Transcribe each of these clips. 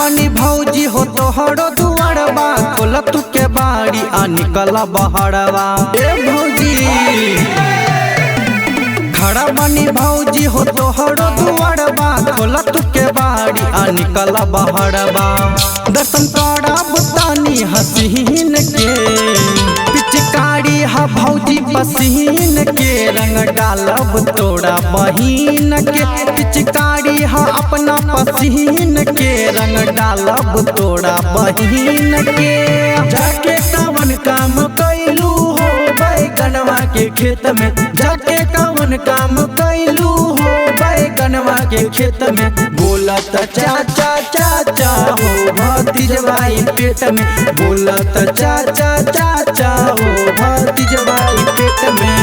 बनी भौजी हो तोहरो दुआरबा, खोल तू के बाड़ी आ निकल बहरवा। ए भौजी खड़ा बनी भौजी हो तोहरो दुआरबा, खोल तू के बाड़ी आ निकल बहरवा। दर्शन करब तानी हसीन के, पिचकारी हा भौजी पसीन के, रंग डालब तोड़ा बहिन के। पिचकारी हा अपना पसीन के, रंग डालब तोड़ा बहिन के। जाके कवन काम कैलू हो बैगनवा के खेत में, जाके कवन काम कैलू हो बैगनवा के खेत में। बोलत चाचा चाचा हो भतीजवाई पेट में, बोलत चाचा चाचा हो भतीजवाई पेट में।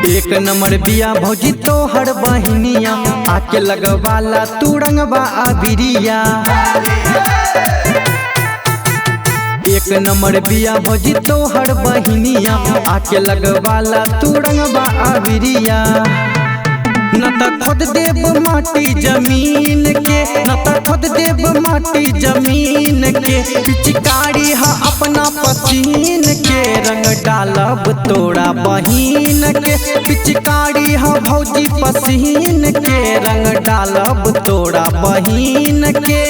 एक नंबर बिया भौजी तोहर बहिनिया, आके लगवाला तू रंगबा अबिरिया। एक नंबर बिया भौजी तोहर बहिनिया, आके लगवाला तू रंगबा अबिरिया। न त खोद देव माटी जमीन के, न त खोद देव माटी जमीन के। पिचकारी हा अपना पसीन के, रंग डालब तोड़ा बहिन के। पिचकारी हा भौजी पसीन के, रंग डालब तोड़ा बहिन के।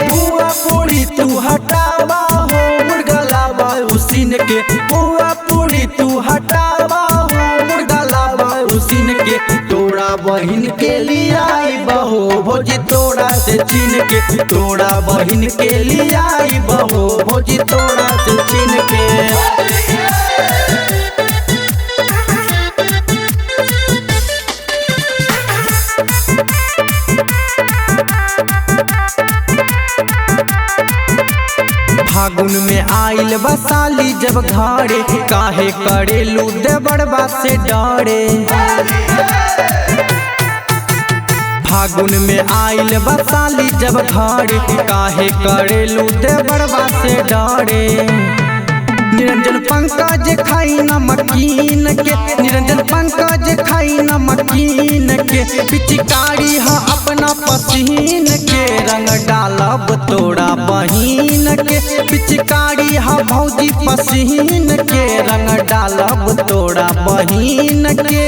बुआ पूरी तू हटावा हो मुर्गा लावा उसीन के, बुआ पूरी तू हटावा हो मुर्गा लावा उसीन के। तोड़ा बहिन के लिए आई बहो भौजी तोड़ा से छीन के, तोड़ा बहिन के लिए आई बहो भौजी तोड़ा से छीन के। फागुन में आइल बसाली जब घरे, काहे करेलू देवरबा से डरे। फागुन में आइल बसाली जब घरे, काहे करेलू देवरबा से डरे। निरंजन पंकज खाई नमकीन के, निरंजन पंकज खाई नमकीन के। पिचकारी हा अपना पसीन के, रंग डालब तोड़ा बहिन के। पिचकारी हा भौजी पसीन के, रंग डालब तोड़ा बहिन के।